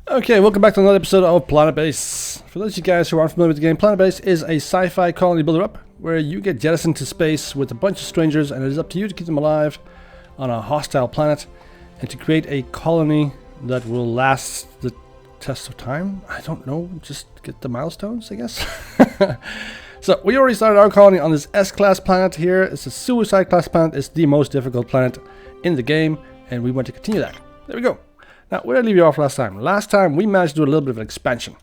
Okay, welcome back to another episode of Planetbase. For those of you guys who aren't familiar with the game, Planetbase is a sci-fi colony builder-up where you get jettisoned to space with a bunch of strangers and it is up to you to keep them alive on a hostile planet and to create a colony that will last the test of time. I don't know, just get the milestones, I guess. So we already started our colony on this S-class planet here. It's a suicide class planet. It's the most difficult planet in the game and we want to continue that. There we go. Now, where did I leave you off last time? Last time we managed to do a little bit of an expansion.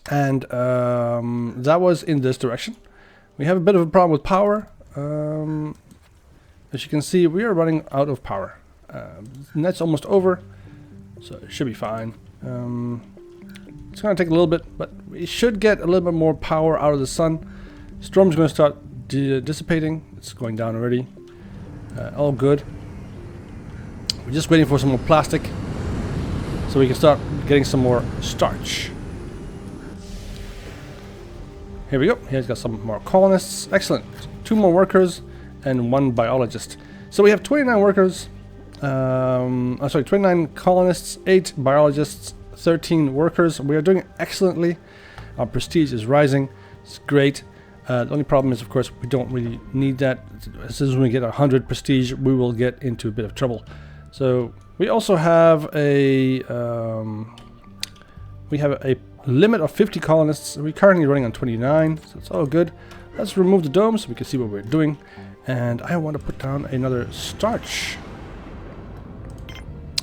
And that was in this direction. We have a bit of a problem with power. As you can see, we are running out of power. Net's almost over, so it should be fine. It's going to take a little bit, but we should get a little bit more power out of the sun. Storm's going to start dissipating. It's going down already. All good. We're just waiting for some more plastic so we can start getting some more starch. Here we go. Here's got some more colonists. Excellent. 2 more workers and 1 biologist. So we have 29 workers. 29 colonists, 8 biologists, 13 workers. We are doing excellently. Our prestige is rising. It's great. The only problem is, of course, we don't really need that. As soon as we get 100 prestige, we will get into a bit of trouble. So we also have a limit of 50 colonists. We're currently running on 29, so it's all good. Let's remove the dome so we can see what we're doing. And I want to put down another starch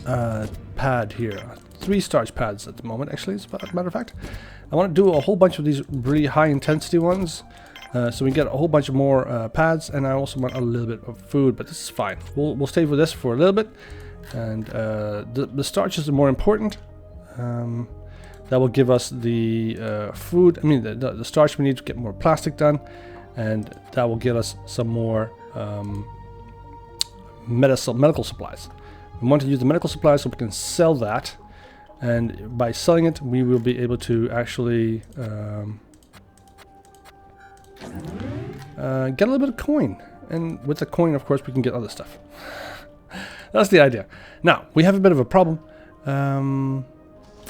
pad here. 3 starch pads at the moment, actually, as a matter of fact. I want to do a whole bunch of these really high intensity ones. So we get a whole bunch of more pads, and I also want a little bit of food, but this is fine. We'll stay with this for a little bit, and the starches are more important. That will give us the food. I mean, the starch we need to get more plastic done, and that will get us some more medical supplies. We want to use the medical supplies so we can sell that, and by selling it, we will be able to actually get a little bit of coin, and with the coin, of course, we can get other stuff. That's the idea. Now we have a bit of a problem.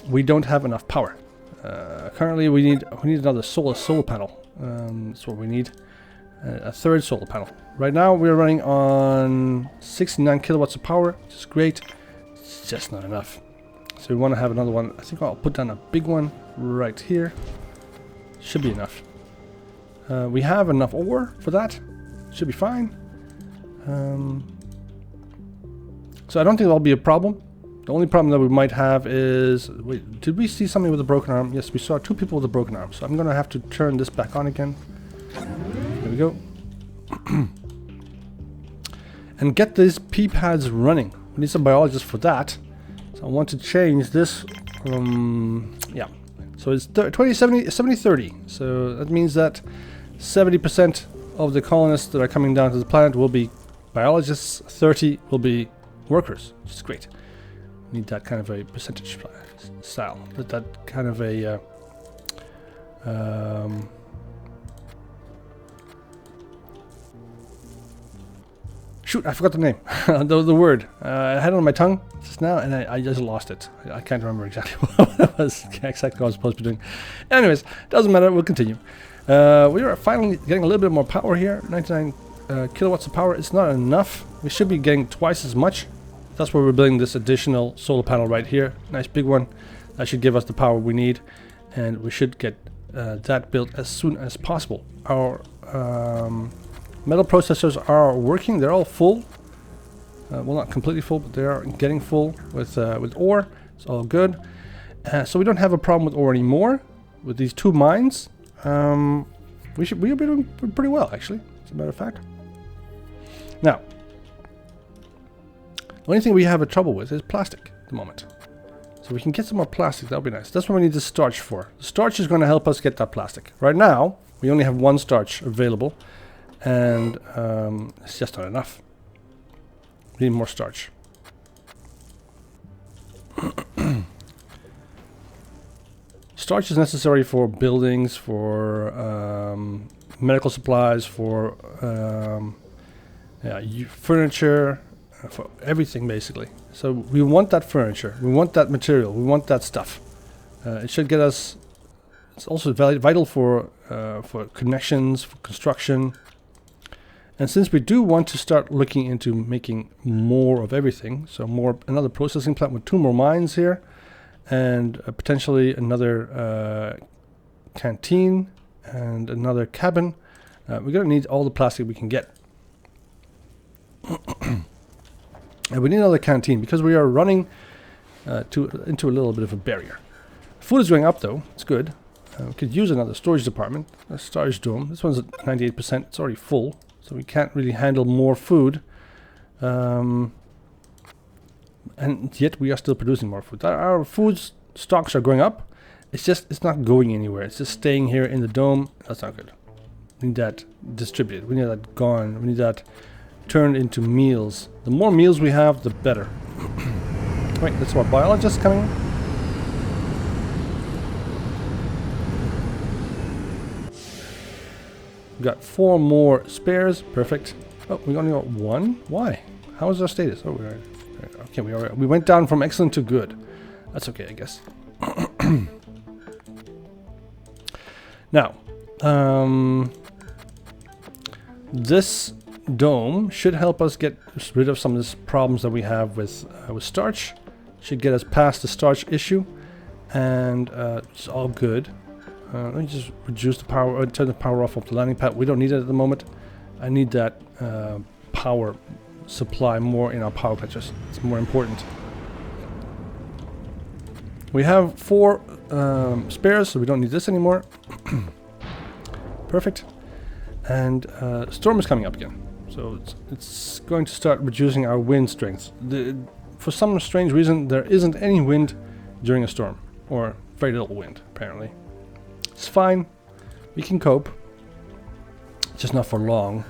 We don't have enough power. Currently, we need another solar panel. That's what we need. A 3rd solar panel. Right now, we're running on 69 kilowatts of power, which is great. It's just not enough. So we want to have another one. I think I'll put down a big one right here. Should be enough. We have enough ore for that. Should be fine. So I don't think that'll be a problem. The only problem that we might have is... Wait, did we see somebody with a broken arm? Yes, we saw 2 people with a broken arm. So I'm going to have to turn this back on again. There we go. And get these P-pads running. We need some biologists for that. So I want to change this. Yeah. So it's 70-30. So that means that 70% of the colonists that are coming down to the planet will be biologists, 30 will be workers, which is great. Need that kind of a percentage style. That kind of a shoot, I forgot the name. the word. I had it on my tongue just now and I just lost it. I can't remember exactly what it was, exactly what I was supposed to be doing. Anyways, doesn't matter, we'll continue. We are finally getting a little bit more power here. 99 kilowatts of power. It's not enough. We should be getting twice as much. That's why we're building this additional solar panel right here. Nice big one. That should give us the power we need. And we should get that built as soon as possible. Our metal processors are working. They're all full. Well, not completely full, but they are getting full with ore. It's all good. So we don't have a problem with ore anymore. With these 2 mines, we'll be doing pretty well, actually, as a matter of fact. Now, the only thing we have a trouble with is plastic at the moment. So we can get some more plastic. That would be nice. That's what we need the starch for. The starch is going to help us get that plastic. Right now, we only have 1 starch available, and it's just not enough. We need more starch. Starch is necessary for buildings, for medical supplies, for furniture, for everything basically. So we want that furniture, we want that material, we want that stuff. It should get us. It's also vital for connections, for construction. And since we do want to start looking into making more of everything, so another processing plant with 2 more mines here, and potentially another canteen and another cabin, we're going to need all the plastic we can get. And we need another canteen because we are running into a little bit of a barrier. Food is going up though, it's good. We could use another storage department, a storage dome. This one's at 98%, it's already full, so we can't really handle more food. And yet we are still producing more food. Our food stocks are going up. It's not going anywhere. It's just staying here in the dome. That's not good. We need that distributed. We need that gone. We need that turned into meals. The more meals we have, the better. Wait, that's our biologist coming. We got 4 more spares. Perfect. Oh, we only got 1. Why? How is our status? Oh, we're okay. We went down from excellent to good. That's okay, I guess. Now, this dome should help us get rid of some of these problems that we have with starch. Should get us past the starch issue, and it's all good. Let me just reduce the power, turn the power off of the landing pad. We don't need it at the moment. I need that power supply more in our power patches. It's more important. We have 4 spares, so we don't need this anymore. Perfect. And storm is coming up again, so it's going to start reducing our wind strength. For some strange reason, there isn't any wind during a storm, or very little wind apparently. It's fine, we can cope, just not for long.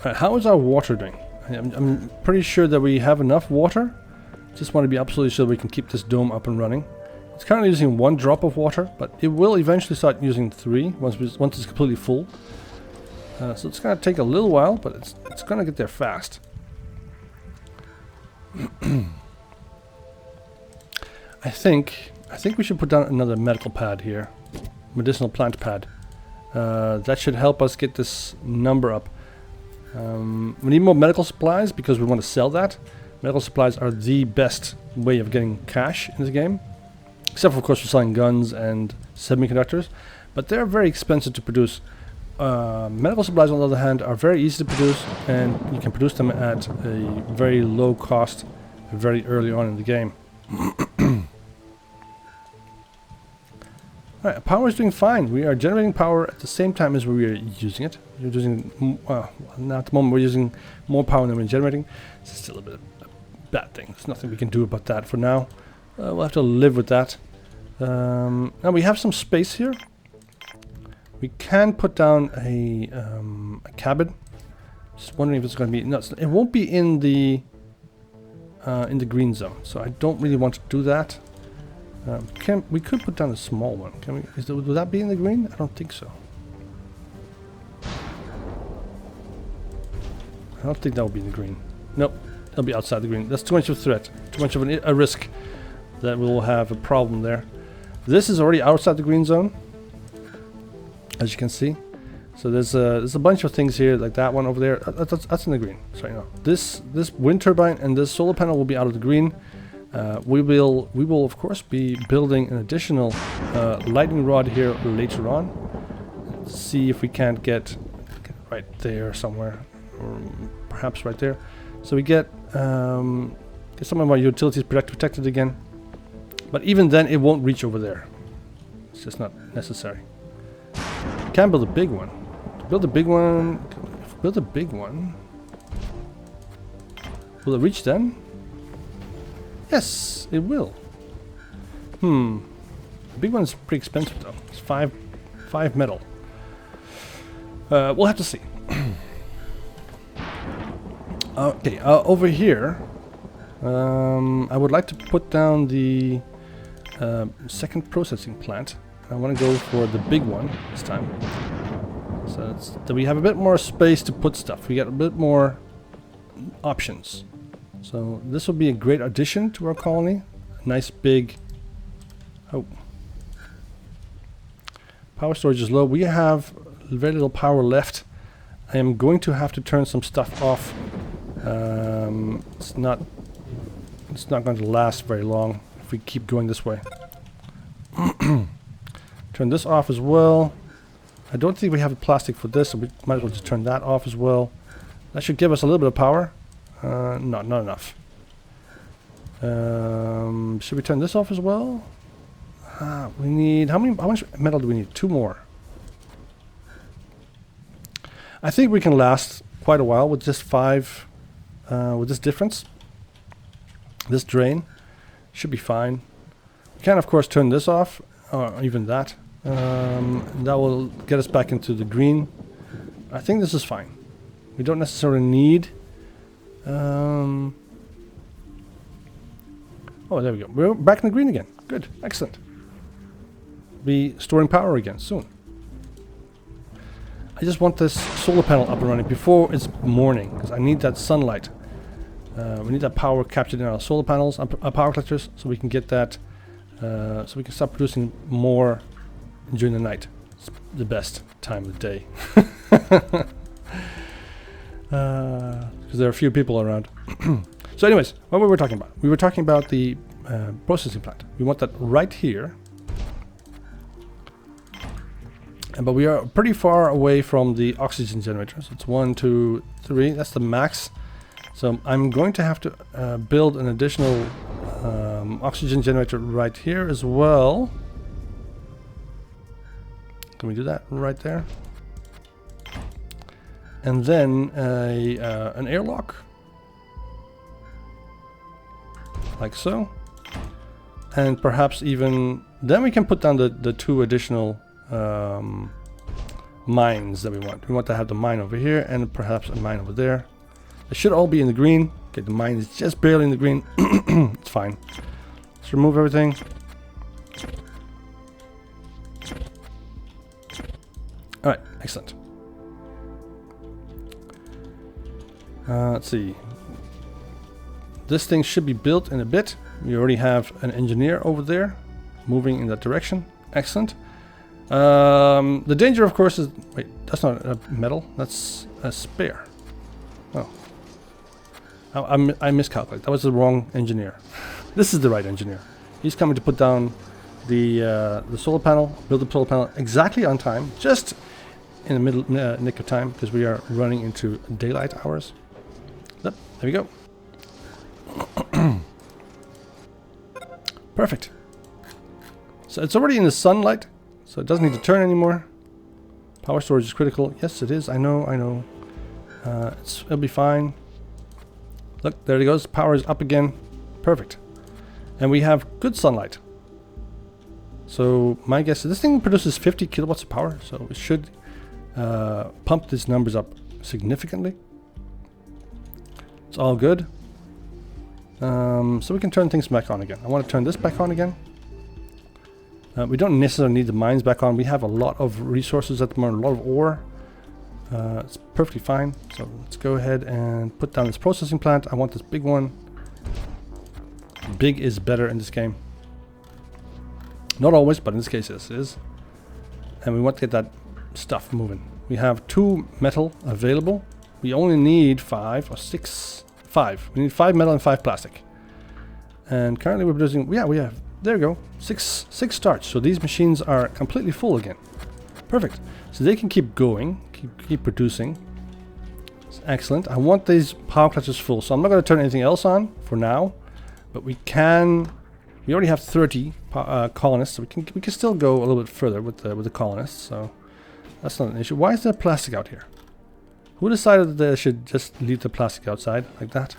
How is our water doing? I'm pretty sure that we have enough water. Just want to be absolutely sure we can keep this dome up and running. It's currently using 1 drop of water, but it will eventually start using 3 once it's completely full. So it's going to take a little while, but it's going to get there fast. I think we should put down another medical pad here, medicinal plant pad. That should help us get this number up. We need more medical supplies because we want to sell that. Medical supplies are the best way of getting cash in this game, except for, of course, for selling guns and semiconductors, but they're very expensive to produce. Medical supplies, on the other hand, are very easy to produce, and you can produce them at a very low cost very early on in the game. Alright, power is doing fine. We are generating power at the same time as we are using it. You're using, now at the moment we're using more power than we're generating. It's still a bit of a bad thing. There's nothing we can do about that for now. We'll have to live with that. Now we have some space here. We can put down a cabin. Just wondering if it's going to be... No, it won't be in the green zone, so I don't really want to do that. We could put down a small one. Can we? Would that be in the green? I don't think so. I don't think that will be in the green. Nope, it'll be outside the green. That's too much of a threat. Too much of a risk that we'll have a problem there. This is already outside the green zone, as you can see. So there's a bunch of things here, like that one over there. That's in the green. Sorry, no. This wind turbine and this solar panel will be out of the green. We will of course be building an additional lightning rod here later on. Let's see if we can't get right there somewhere, or perhaps right there. So we get some of our utilities protected again. But even then, it won't reach over there. It's just not necessary. Can build a big one. To build a big one, if we build a big one, will it reach then? Yes, it will. The big one is pretty expensive though. It's five metal. We'll have to see. Okay, over here, I would like to put down the second processing plant. I want to go for the big one this time. So So we have a bit more space to put stuff. We get a bit more options. So this will be a great addition to our colony. A nice big... Oh. Power storage is low. We have very little power left. I am going to have to turn some stuff off. It's not going to last very long if we keep going this way. Turn this off as well. I don't think we have the plastic for this, so we might as well just turn that off as well. That should give us a little bit of power. Not enough. Should we turn this off as well? We need how much metal do we need? 2 more. I think we can last quite a while with just 5. With this difference, this drain should be fine. We can of course turn this off, or even that. That will get us back into the green. I think this is fine. We don't necessarily need. Oh, there we go. We're back in the green again. Good, excellent. Be storing power again soon. I just want this solar panel up and running before it's morning, because I need that sunlight. We need that power captured in our solar panels, our power collectors, so we can get that, so we can start producing more during the night. It's the best time of the day. Because there are a few people around. So anyways, what were we talking about? We were talking about the processing plant. We want that right here. But we are pretty far away from the oxygen generator. So it's 1, 2, 3. That's the max. So I'm going to have to build an additional oxygen generator right here as well. Can we do that right there? And then an airlock. Like so. And perhaps even... Then we can put down the 2 additional... mines that we want. We want to have the mine over here and perhaps a mine over there. They should all be in the green. Okay, the mine is just barely in the green. It's fine. Let's remove everything. Alright, excellent. Let's see. This thing should be built in a bit. We already have an engineer over there moving in that direction. Excellent. The danger, of course, is... Wait, that's not a metal. That's a spare. Oh. I miscalculated. That was the wrong engineer. This is the right engineer. He's coming to put down the solar panel, build the solar panel exactly on time, just in the middle nick of time, because we are running into daylight hours. Yep, there we go. Perfect. So it's already in the sunlight. So it doesn't need to turn anymore. Power storage is critical. Yes, it is. I know. It'll be fine. Look, there it goes. Power is up again. Perfect. And we have good sunlight. So my guess is this thing produces 50 kilowatts of power. So it should pump these numbers up significantly. It's all good. So we can turn things back on again. I want to turn this back on again. We don't necessarily need the mines back on. We have a lot of resources at the moment, a lot of ore. It's perfectly fine. So let's go ahead and put down this processing plant. I want this big one. Big is better in this game. Not always, but in this case it is. And we want to get that stuff moving. We have 2 metal available. We only need 5 or 6. 5. We need 5 metal and 5 plastic. And currently we're producing... Yeah, we have... There we go. 6 starts. So these machines are completely full again. Perfect. So they can keep going, keep producing. It's excellent. I want these power collectors full, so I'm not going to turn anything else on for now. But we can. We already have 30 colonists, so we can still go a little bit further with the colonists. So that's not an issue. Why is there plastic out here? Who decided that they should just leave the plastic outside like that?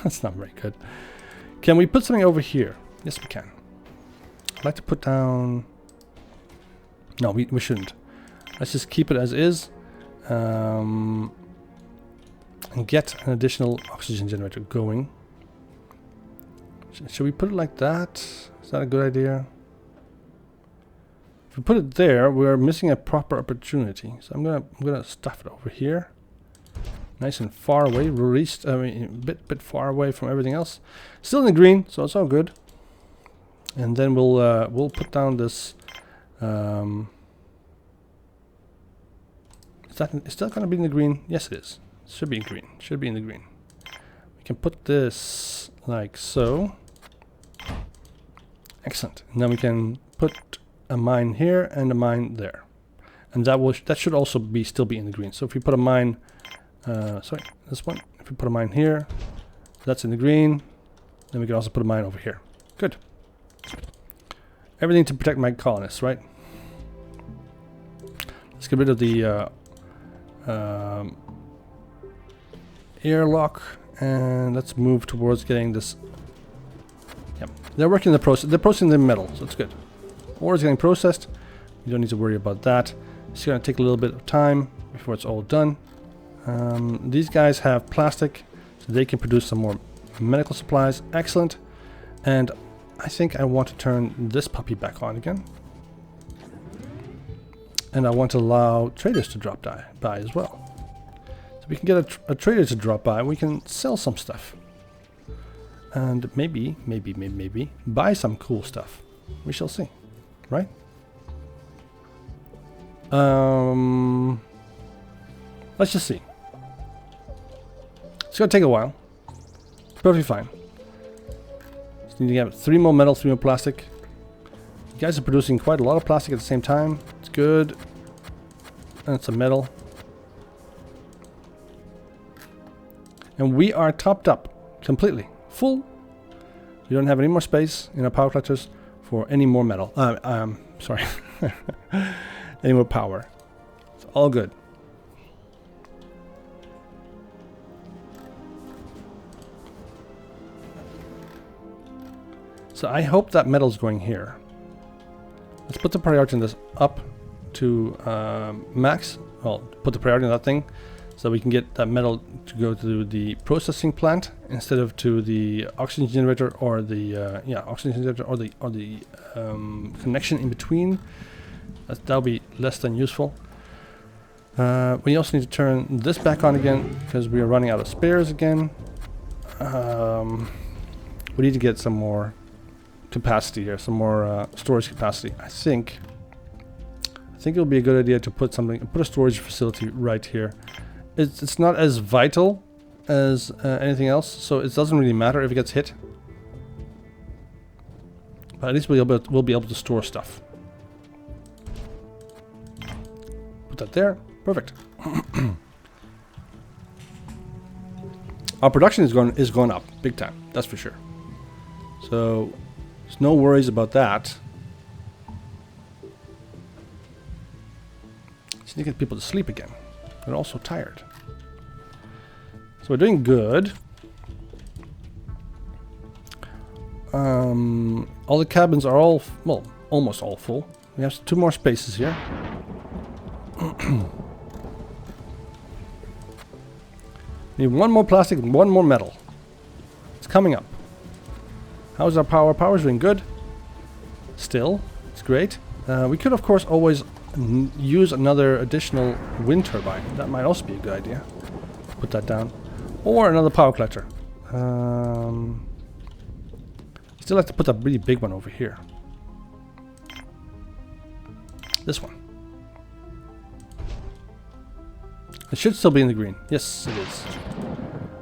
That's not very good. Can we put something over here? Yes, we can. I'd like to put down... No, we shouldn't. Let's just keep it as is. And get an additional oxygen generator going. Should we put it like that? Is that a good idea? If we put it there, we're missing a proper opportunity. So I'm gonna stuff it over here, nice and far away, released. I mean, a bit far away from everything else. Still in the green, so it's all good. And then we'll put down this. Is that gonna be in the green? Yes, it is. It should be in green. Should be in the green. We can put this like so. Excellent. And then we can put a mine here and a mine there, and that should also still be in the green. So if we put a mine, sorry, this one. If we put a mine here, that's in the green. Then we can also put a mine over here. Good. Everything to protect my colonists, right? Let's get rid of the airlock, and let's move towards getting this. Yep, they're working the process. They're processing the metal, so it's good. Ore is getting processed. You don't need to worry about that. It's going to take a little bit of time before it's all done. These guys have plastic, so they can produce some more medical supplies. Excellent. And I think I want to turn this puppy back on again. And I want to allow traders to drop by as well. So we can get a trader to drop by, and we can sell some stuff. And maybe buy some cool stuff. We shall see. Right? Let's just see. It's gonna take a while. It's perfectly fine. Just need to get 3 more metal, 3 more plastic. You guys are producing quite a lot of plastic at the same time. It's good. And it's a metal. And we are topped up completely. Full. We don't have any more space in our power collectors for any more metal. Sorry. Any more power. It's all good. So I hope that metal's going here. Let's put the priority on this up to max. Well, put the priority on that thing so we can get that metal to go to the processing plant instead of to the oxygen generator or the oxygen generator or the connection in between. That'll be less than useful. We also need to turn this back on again because we are running out of spares again. We need to get some more capacity here, some more storage capacity. I think it'll be a good idea to put a storage facility right here. It's not as vital as anything else, so it doesn't really matter if it gets hit. But at least we'll be able to store stuff. Put that there. Perfect. Our production is going up big time. That's for sure. So there's no worries about that. Just need to get people to sleep again. They're also tired. So we're doing good. All the cabins are almost all full. We have 2 more spaces here. Need 1 more plastic and 1 more metal. It's coming up. How's our power? Power's doing good. Still, it's great. We could, of course, always use another additional wind turbine. That might also be a good idea. Put that down. Or another power collector. Still have to put that really big one over here. This one. It should still be in the green. Yes, it is.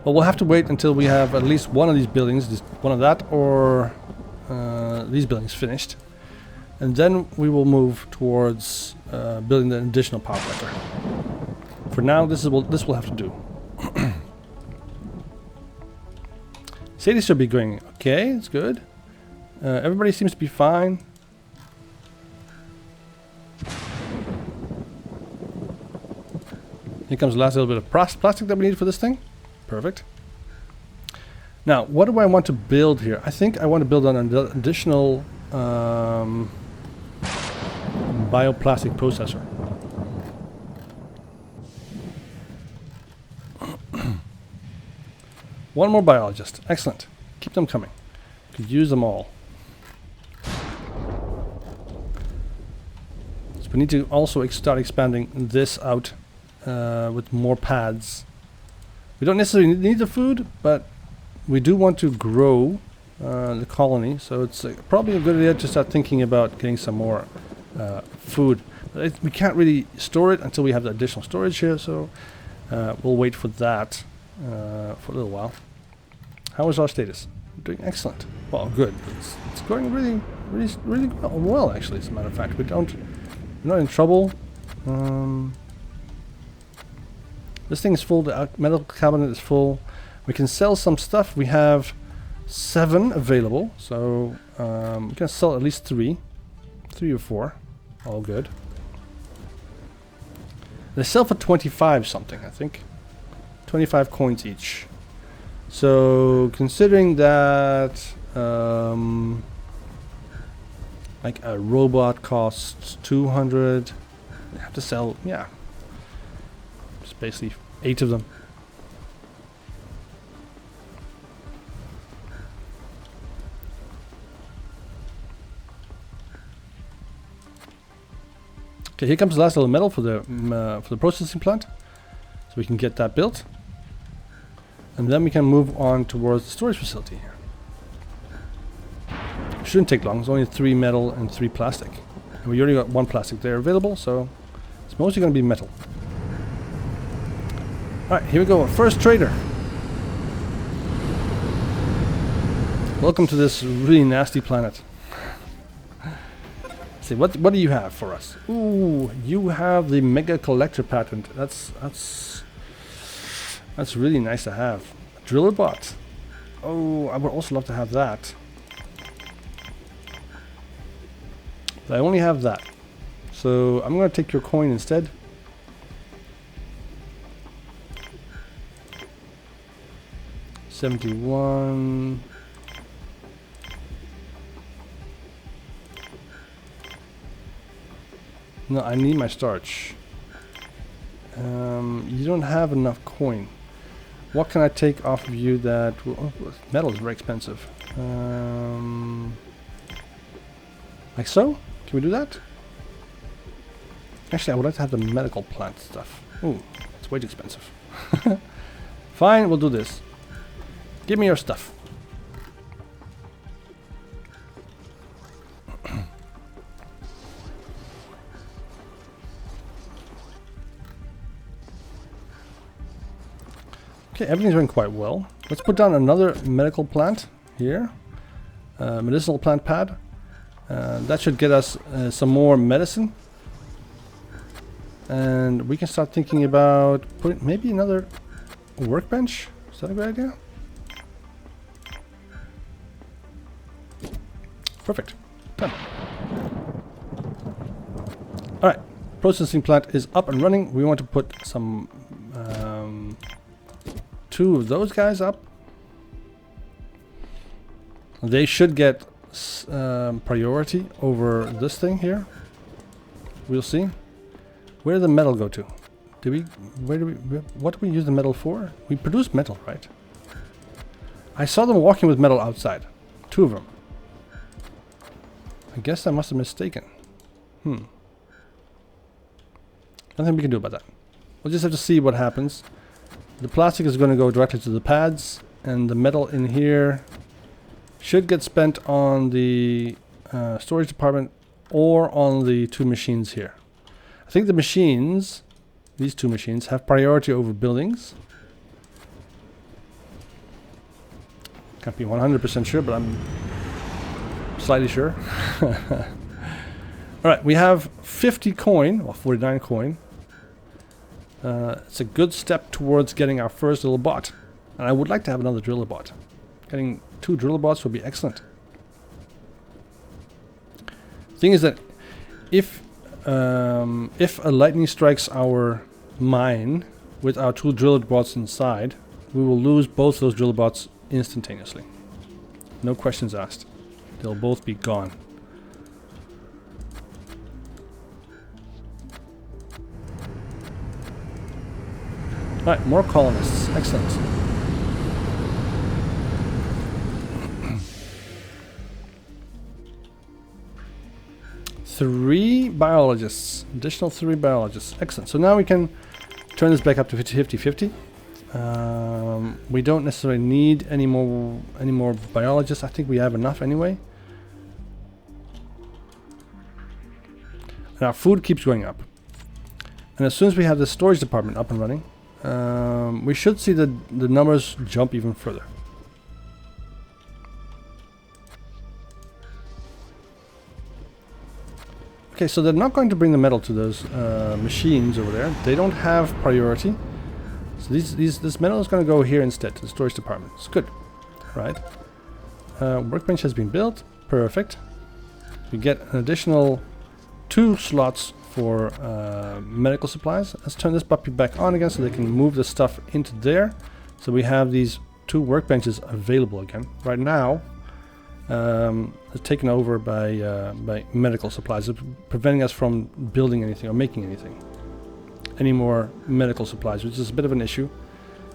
But we'll have to wait until we have at least one of these buildings, one of that, or these buildings finished. And then we will move towards building an additional power collector. For now, this will have to do. City should be going okay. It's good. Everybody seems to be fine. Here comes the last little bit of plastic that we need for this thing. Perfect. Now, what do I want to build here? I think I want to build an additional bioplastic processor. One more biologist. Excellent. Keep them coming. Could use them all. We need to also start expanding this out with more pads. We don't necessarily need the food, but we do want to grow the colony, so it's probably a good idea to start thinking about getting some more food. But we can't really store it until we have the additional storage here, so we'll wait for that for a little while. How is our status? We're doing excellent. Well, good. It's going really well, actually, as a matter of fact. We're not in trouble. This thing is full. The metal cabinet is full. We can sell some stuff. We have 7 available, so we can sell at least 3 or 4. All good. They sell for 25 something, I think. 25 coins each. So considering that like a robot costs 200, we have to sell, yeah, just basically 8 of them. Okay, here comes the last little metal for the processing plant, so we can get that built, and then we can move on towards the storage facility here. Shouldn't take long. It's only 3 metal and 3 plastic, and we already got 1 plastic there available, so it's mostly going to be metal. All right, here we go. First trader. Welcome to this really nasty planet. See, what do you have for us? Ooh, you have the mega collector patent. That's really nice to have. Driller bot. Oh, I would also love to have that. But I only have that. So I'm gonna take your coin instead. $71. No, I need my starch. You don't have enough coin. What can I take off of you that will, oh, metal is very expensive. Like so? Can we do that? Actually, I would like to have the medical plant stuff. Ooh, it's way too expensive. Fine, we'll do this. Give me your stuff. Okay, everything's going quite well. Let's put down another medical plant here. Medicinal plant pad. That should get us some more medicine. And we can start thinking about putting maybe another workbench. Is that a good idea? Perfect. Done. Alright, processing plant is up and running. We want to put some 2 of those guys up. They should get priority over this thing here. We'll see. Where did the metal go to? What do we use the metal for? We produce metal, right? I saw them walking with metal outside. 2 of them. I guess I must have mistaken. Nothing we can do about that. We'll just have to see what happens. The plastic is going to go directly to the pads, and the metal in here should get spent on the storage department or on the 2 machines here. I think the machines, these 2 machines, have priority over buildings. Can't be 100% sure, but I'm slightly sure. Alright, we have 50 coin, well 49 coin. It's a good step towards getting our first little bot. And I would like to have another driller bot. Getting 2 driller bots would be excellent. Thing is that if a lightning strikes our mine with our 2 driller bots inside, we will lose both those driller bots instantaneously. No questions asked. They'll both be gone. Alright, more colonists. Excellent. 3 biologists. Additional 3 biologists. Excellent. So now we can turn this back up to 50-50-50. We don't necessarily need any more biologists. I think we have enough anyway. And our food keeps going up. And as soon as we have the storage department up and running, we should see the numbers jump even further. Okay, so they're not going to bring the metal to those machines over there. They don't have priority. So this metal is going to go here instead to the storage department. It's good, right? Workbench has been built. Perfect. We get an additional 2 slots for medical supplies. Let's turn this puppy back on again so they can move the stuff into there. So we have these 2 workbenches available again. Right now, it's taken over by medical supplies, preventing us from building anything or making anything. Any more medical supplies, which is a bit of an issue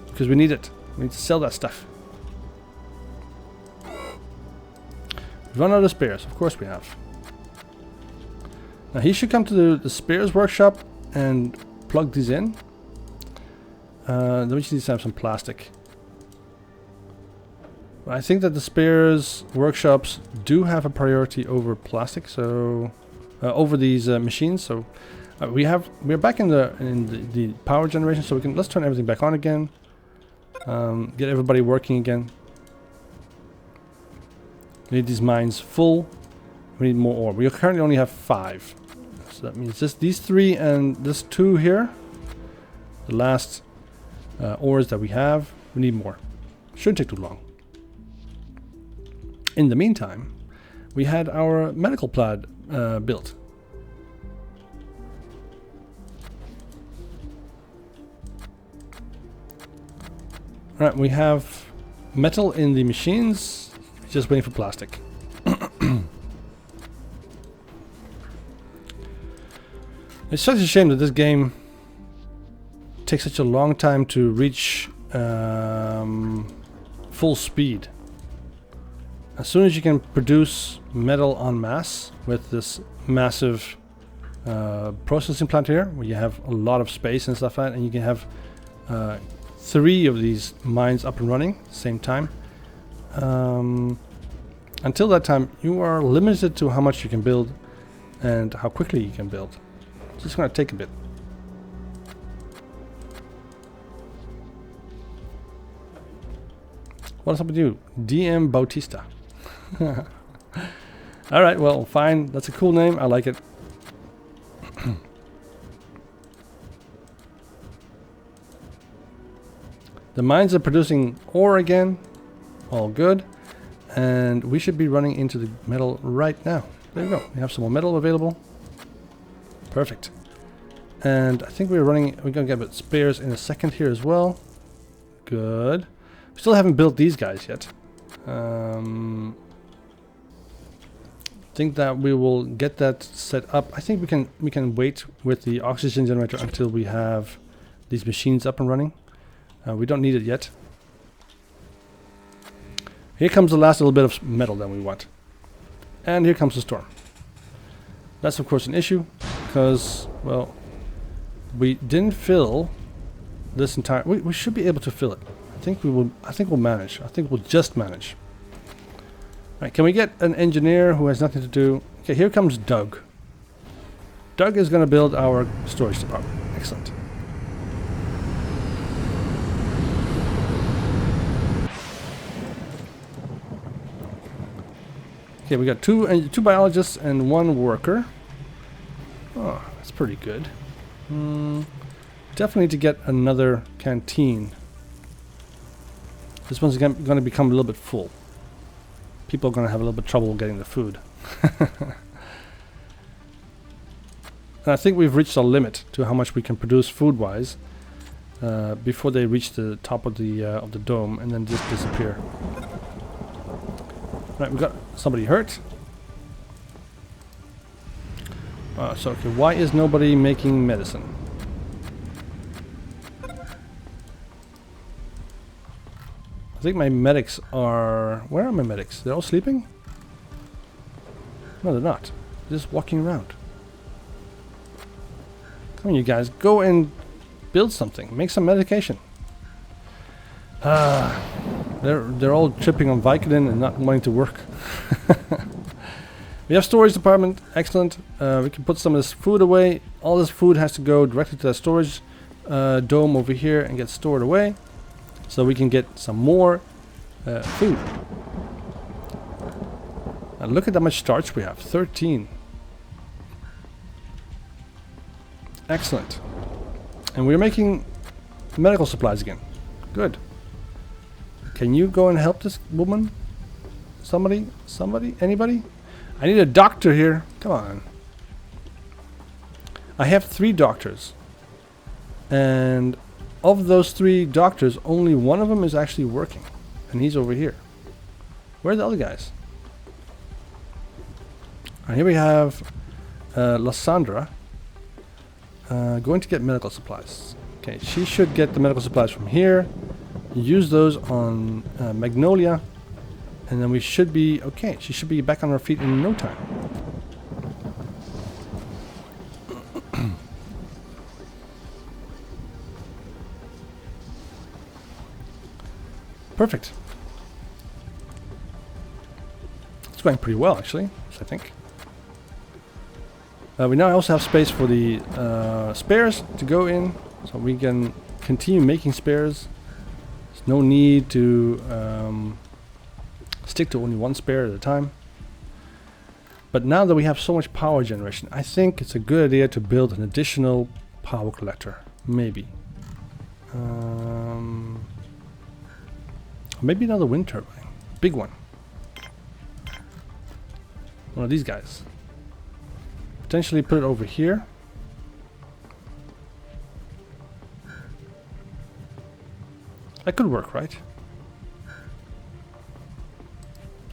because we need it. We need to sell that stuff. We've run out of spares, of course we have. Now he should come to the spares workshop and plug these in. Then we just need to have some plastic. I think that the spares workshops do have a priority over plastic, so over these machines. So we're back in the power generation, so let's turn everything back on again. Get everybody working again. We need these mines full. We need more ore. We currently only have 5. So that means just these 3 and this 2 here. The last ores that we have. We need more. Shouldn't take too long. In the meantime, we had our medical plant built. Right, we have metal in the machines, just waiting for plastic. It's such a shame that this game takes such a long time to reach full speed. As soon as you can produce metal en masse with this massive processing plant here, where you have a lot of space and stuff like that, and you can have 3 of these mines up and running at the same time. Until that time, you are limited to how much you can build and how quickly you can build. It's just going to take a bit. What's up with you? DM Bautista. Alright, well, fine. That's a cool name. I like it. The mines are producing ore again. All good. And we should be running into the metal right now. There you go. We have some more metal available. Perfect. And I think we're going to get a bit spares in a second here as well. Good. We still haven't built these guys yet. Think that we will get that set up. I think we can wait with the oxygen generator until we have these machines up and running. We don't need it yet. Here comes the last little bit of metal that we want. And here comes the storm. That's of course an issue because, well, we didn't fill this entire... We should be able to fill it. I think we'll manage. I think we'll just manage. Right, can we get an engineer who has nothing to do? Okay, here comes Doug. Doug is going to build our storage department. Excellent. Okay, we got two biologists and 1 worker. Oh, that's pretty good. Definitely need to get another canteen. This one's going to become a little bit full. People are going to have a little bit of trouble getting the food. And I think we've reached our limit to how much we can produce food-wise before they reach the top of the dome and then just disappear. Right, we got somebody hurt. So okay, why is nobody making medicine? I think my medics are... Where are my medics? They're all sleeping? No, they're not. Just walking around. Come on, you guys. Go and build something. Make some medication. They're all tripping on Vicodin and not wanting to work. We have storage department. Excellent. We can put some of this food away. All this food has to go directly to that storage dome over here and get stored away. So we can get some more food. And look at how much starch we have. 13. Excellent. And we're making medical supplies again. Good. Can you go and help this woman? Somebody? Somebody? Anybody? I need a doctor here. Come on. I have 3 doctors. And of those 3 doctors, only one of them is actually working. And he's over here. Where are the other guys? And here we have Lysandra going to get medical supplies. Okay, she should get the medical supplies from here. Use those on Magnolia. And then we should be okay. She should be back on her feet in no time. Perfect. It's going pretty well, actually, I think. We now also have space for the spares to go in, so we can continue making spares. There's no need to stick to only one spare at a time. But now that we have so much power generation, I think it's a good idea to build an additional power collector. Maybe. Maybe another wind turbine. Big one. One of these guys. Potentially put it over here. That could work, right?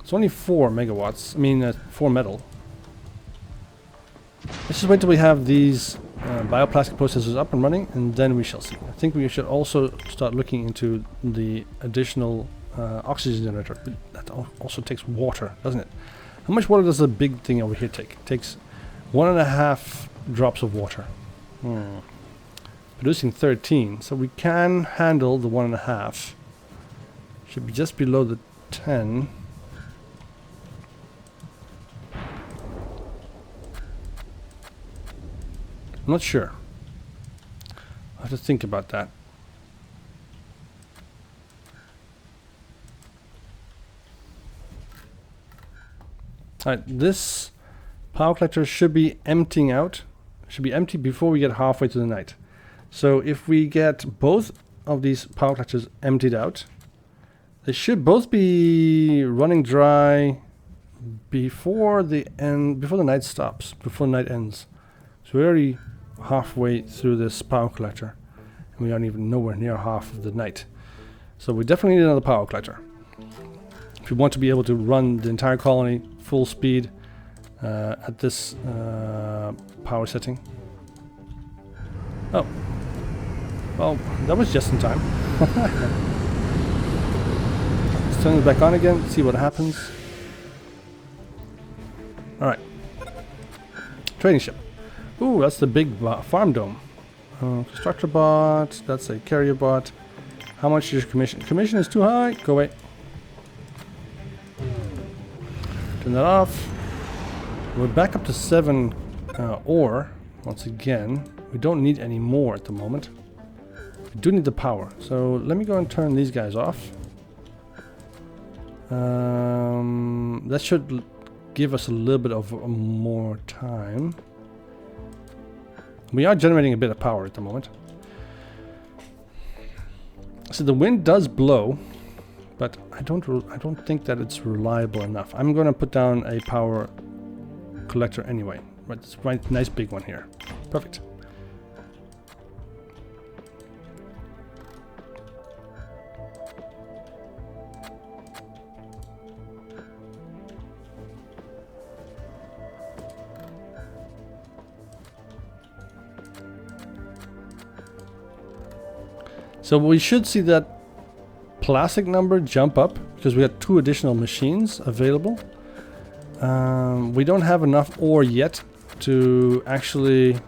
It's only 4 megawatts. I mean, 4 metal. Let's just wait till we have these bioplastic processors up and running, and then we shall see. I think we should also start looking into the additional oxygen generator. But that also takes water, doesn't it? How much water does the big thing over here take? It takes 1.5 drops of water. Producing 13, so we can handle the 1.5. Should be just below the 10. I'm not sure. I have to think about that. Alright, this power collector should be emptying out. Should be empty before we get halfway through the night. So if we get both of these power collectors emptied out, they should both be running dry before the night stops, before the night ends. So we're already halfway through this power collector, and we aren't even nowhere near half of the night. So we definitely need another power collector if we want to be able to run the entire colony full speed at this power setting. Oh, well, that was just in time. Let's turn it back on again, see what happens. Alright, trading ship. Ooh, that's the big farm dome. Constructor bot, that's a carrier bot. How much is your commission? Commission is too high. Go away. Turn that off. We're back up to 7 ore. Once again, we don't need any more at the moment. We do need the power. So let me go and turn these guys off. That should give us a little bit of more time. We are generating a bit of power at the moment. So the wind does blow, but I don't think that it's reliable enough. I'm going to put down a power collector anyway. Right, this right, nice big one here. Perfect. So we should see that plastic number jump up because we got 2 additional machines available. We don't have enough ore yet to actually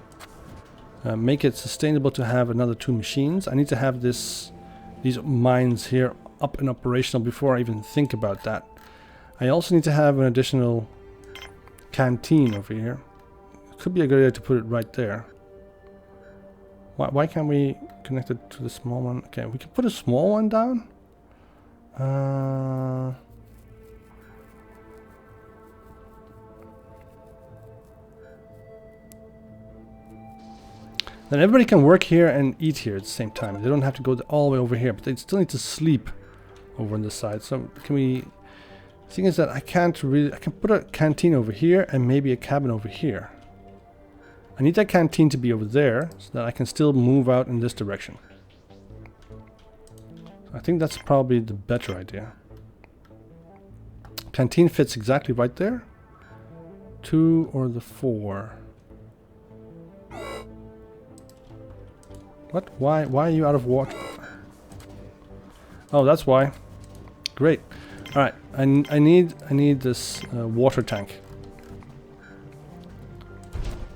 make it sustainable to have another 2 machines. I need to have these mines here up and operational before I even think about that. I also need to have an additional canteen over here. It could be a good idea to put it right there. Why can't we connect it to the small one? Okay, we can put a small one down. Then everybody can work here and eat here at the same time. They don't have to go all the way over here, but they still need to sleep over on this side. So can we... The thing is that I can't really... I can put a canteen over here and maybe a cabin over here. I need that canteen to be over there so that I can still move out in this direction. I think that's probably the better idea. Canteen fits exactly right there. 2 or the 4. What? Why are you out of water? Oh, that's why. Great. All right. I need this water tank.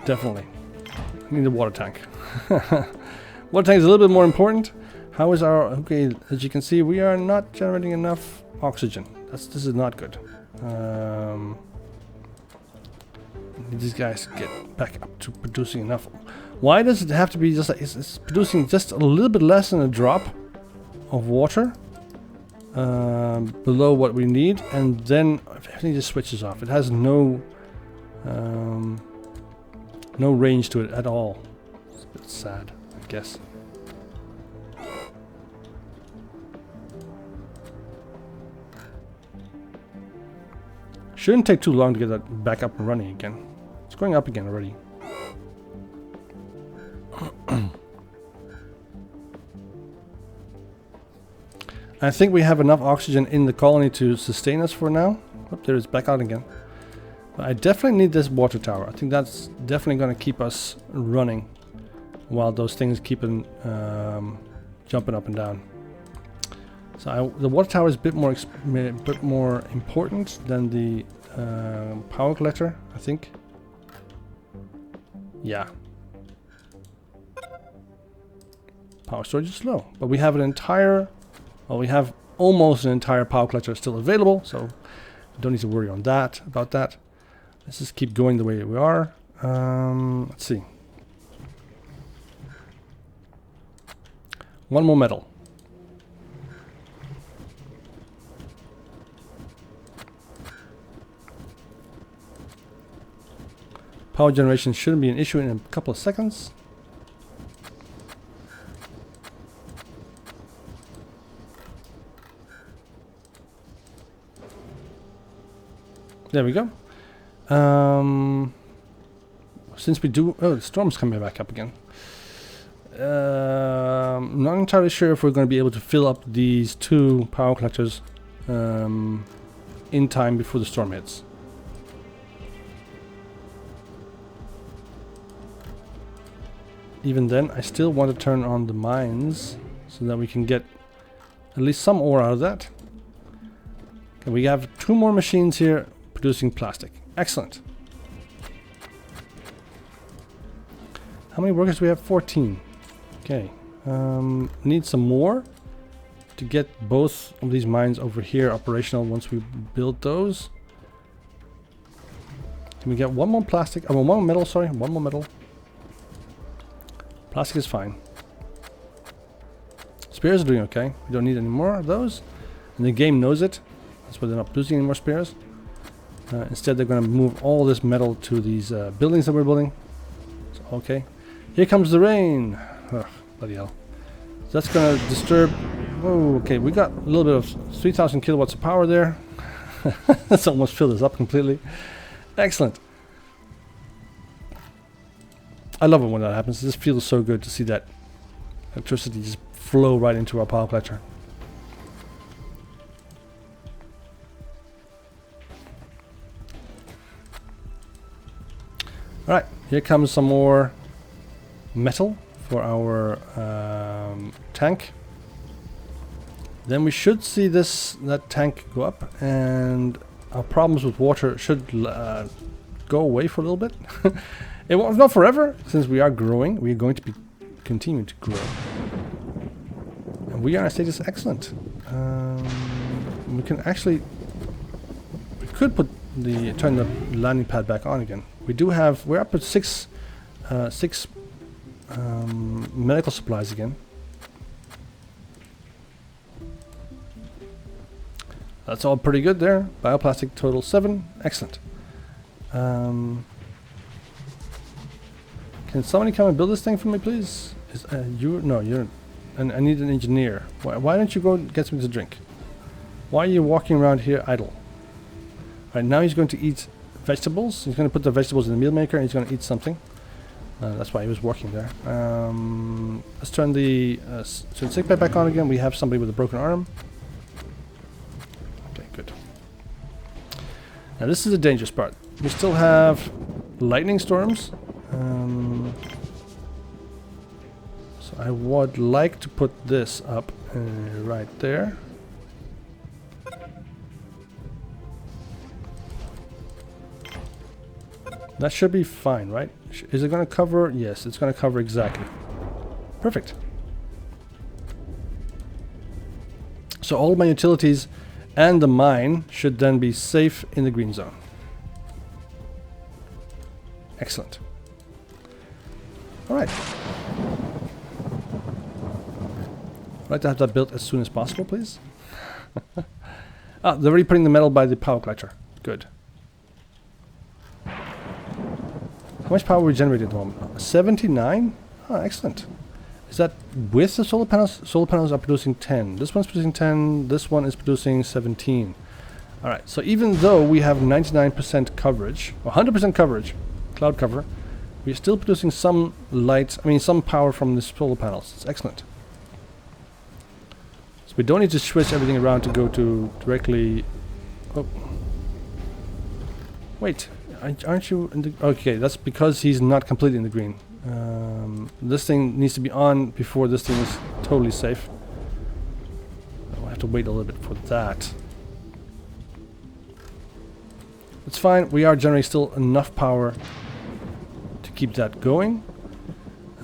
Definitely. I need a water tank. Water tank is a little bit more important. How is our... Okay, as you can see, we are not generating enough oxygen. This is not good. Need these guys to get back up to producing enough. Why does it have to be just like... It's producing just a little bit less than a drop of water below what we need, and then everything just switches off. It has no range to it at all. It's a bit sad, I guess. Shouldn't take too long to get that back up and running again. It's going up again already. I think we have enough oxygen in the colony to sustain us for now. Oh, there it's back out again. But I definitely need this water tower. I think that's definitely going to keep us running while those things keep jumping up and down. So the water tower is a bit more important than the power collector, I think. Yeah. Power storage is low, but we have an entire... Well, we have almost an entire power collector still available, so don't need to worry on that. About that. Let's just keep going the way we are. Let's see. One more metal. Power generation shouldn't be an issue in a couple of seconds. There we go. Since we do... Oh, the storm's coming back up again. I'm not entirely sure if we're going to be able to fill up these 2 power collectors in time before the storm hits. Even then, I still want to turn on the mines so that we can get at least some ore out of that. Okay, we have 2 more machines here producing plastic. Excellent. How many workers do we have? 14. Okay. Need some more to get both of these mines over here operational once we build those. Can we get one more plastic? Oh, one more metal, sorry. One more metal. Plastic is fine. Spears are doing okay. We don't need any more of those. And the game knows it. That's why they're not producing any more spears. Instead, they're going to move all this metal to these buildings that we're building. So, okay. Here comes the rain. Ugh, bloody hell. So that's going to disturb... Oh, okay. We got a little bit of 3,000 kilowatts of power there. That's almost filled us up completely. Excellent. I love it when that happens. It just feels so good to see that electricity just flow right into our power collector. Alright, here comes some more metal for our tank. Then we should see that tank go up, and our problems with water should go away for a little bit. It won't, not forever, since we are growing. We are going to be continuing to grow. And we are in a status excellent. We can actually... We could turn the landing pad back on again. We do have... We're up at six medical supplies again. That's all pretty good there. Bioplastic total 7. Excellent. Can somebody come and build this thing for me, please? No, you're... And I need an engineer. Why don't you go get something to drink? Why are you walking around here idle? Alright, now he's going to eat vegetables. He's going to put the vegetables in the meal maker and he's going to eat something. That's why he was walking there. Let's turn the sickbay back on again. We have somebody with a broken arm. Okay, good. Now this is the dangerous part. We still have lightning storms. So I would like to put this up right there. That should be fine, right? Is it going to cover? Yes, it's going to cover exactly. Perfect. So all my utilities and the mine should then be safe in the green zone. Excellent. All right. I'd like to have that built as soon as possible, please. Ah, they're already putting the metal by the power collector. Good. How much power we generated at the moment? 79? Oh, excellent. Is that with the solar panels? Solar panels are producing 10. This one's producing 10. This one is producing 17. Alright, so even though we have 99% coverage, or 100% coverage, cloud cover, we're still producing some light, some power from the solar panels. It's excellent. So we don't need to switch everything around to go to directly... Oh. Wait. Aren't you in the... Okay, that's because he's not completely in the green. This thing needs to be on before this thing is totally safe. I'll have to wait a little bit for that. It's fine. We are generating still enough power to keep that going.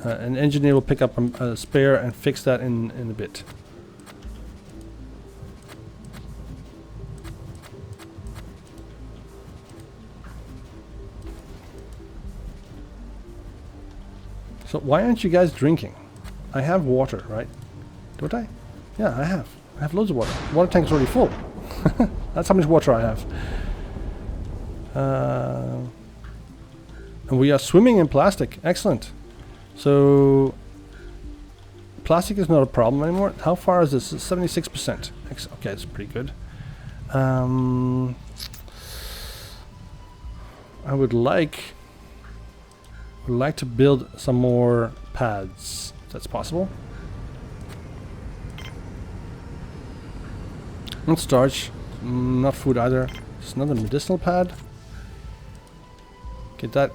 An engineer will pick up a spare and fix that in a bit. So why aren't you guys drinking? I have water, right? Don't I? Yeah, I have. I have loads of water. Water tank is already full. That's how much water I have. And we are swimming in plastic. Excellent. So plastic is not a problem anymore. How far is this? 76%. Okay, it's pretty good. I would like to build some more pads, if that's possible. Not starch, not food either. Just another medicinal pad. Get that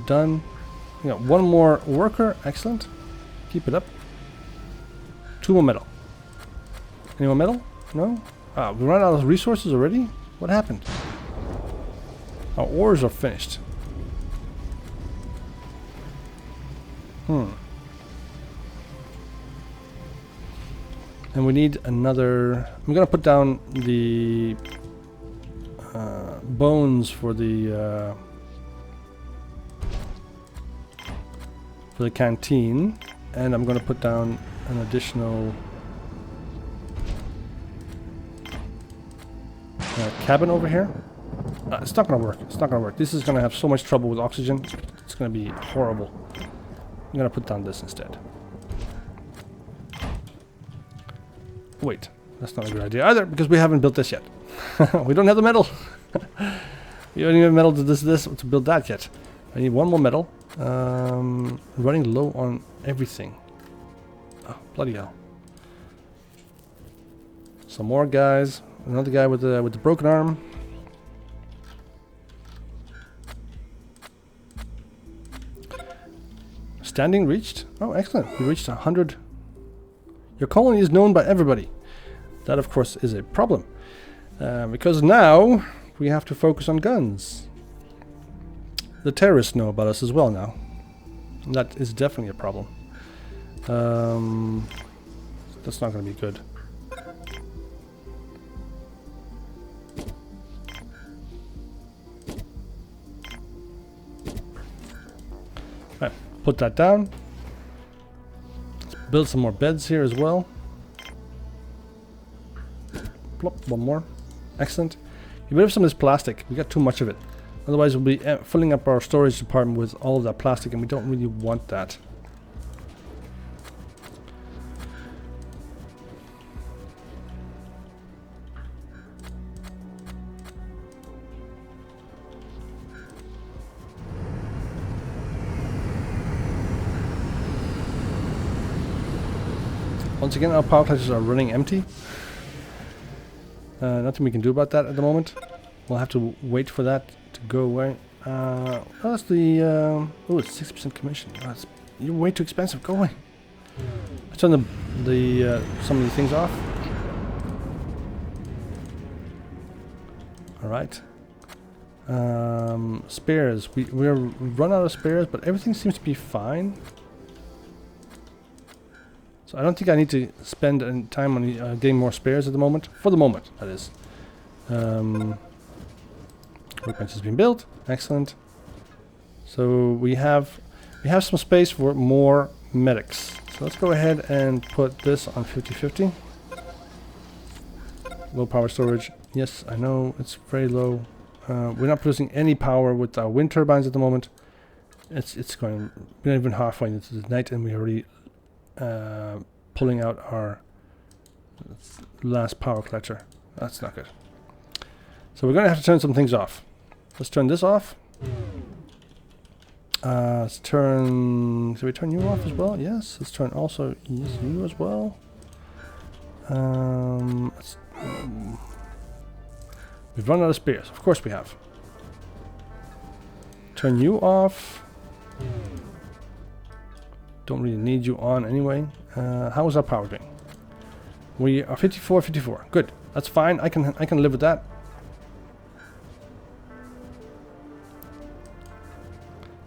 done. We got one more worker, excellent. Keep it up. 2 more metal. Any more metal? No? Ah, we ran out of resources already? What happened? Our ores are finished. And we need another... I'm gonna put down the bones for the canteen, and I'm gonna put down an additional cabin over here. It's not gonna work. It's not gonna work. This is gonna have so much trouble with oxygen. It's gonna be horrible. I'm gonna put down this instead. Wait, that's not a good idea either, because we haven't built this yet. We don't have the metal. We don't even have metal to build that yet. I need one more metal. Running low on everything. Oh, bloody hell. Some more guys. Another guy with the broken arm. Standing reached. Oh, excellent. We reached 100. Your colony is known by everybody. That, of course, is a problem. Because now we have to focus on guns. The terrorists know about us as well now. That is definitely a problem. That's not going to be good. Right, put that down. Let's build some more beds here as well. Plop, one more. Excellent. Get rid of some of this plastic. We got too much of it. Otherwise we'll be filling up our storage department with all of that plastic, and we don't really want that. Once again, our power collectors are running empty. Nothing we can do about that at the moment. We'll have to wait for that to go away. That's the... oh, it's 60% commission. You're way too expensive. Go away. Let's turn some of these things off. Alright. Spares. We're run out of spares, but everything seems to be fine. So I don't think I need to spend any time on getting more spares at the moment. For the moment, that is. Workbench has been built. Excellent. So we have some space for more medics. So let's go ahead and put this on 50-50. Low power storage. Yes, I know it's very low. We're not producing any power with our wind turbines at the moment. It's going. We're not even halfway into the night, and we already pulling out our last power collector. That's not good. So we're going to have to turn some things off. Let's turn this off. Let's turn... Should we turn you off as well? Yes. Let's turn also you as well. We've run out of spares. Of course we have. Turn you off. Don't really need you on anyway. How is our power doing? We are 54. Good. That's fine. I can live with that.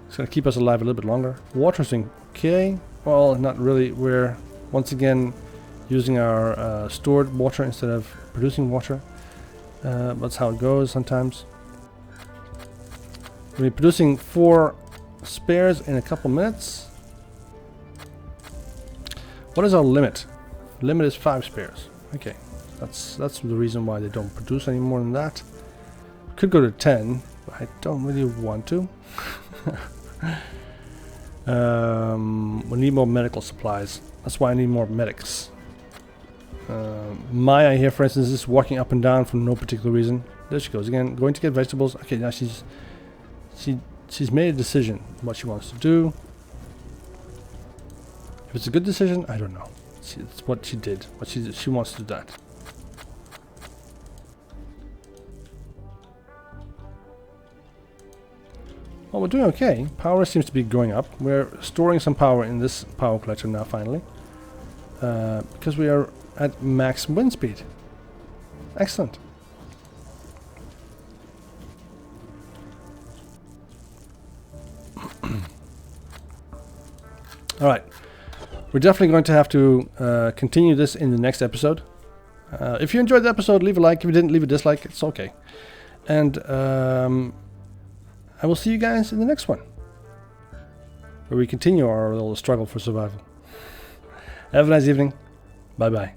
It's going to keep us alive a little bit longer. Water's doing okay. Well, not really. We're once again using our stored water instead of producing water. That's how it goes sometimes. We'll be producing 4 spares in a couple minutes. What is our limit? Limit is 5 spares. Okay, that's the reason why they don't produce any more than that. Could go to 10, but I don't really want to. We need more medical supplies. That's why I need more medics. Maya here, for instance, is walking up and down for no particular reason. There she goes again, going to get vegetables. Okay, now she's made a decision what she wants to do. If it's a good decision, I don't know. It's what she did. She wants to do that. Well, we're doing okay. Power seems to be going up. We're storing some power in this power collector now, finally. Because we are at max wind speed. Excellent. Alright. We're definitely going to have to continue this in the next episode. If you enjoyed the episode, leave a like. If you didn't, leave a dislike. It's okay. And I will see you guys in the next one, where we continue our little struggle for survival. Have a nice evening. Bye-bye.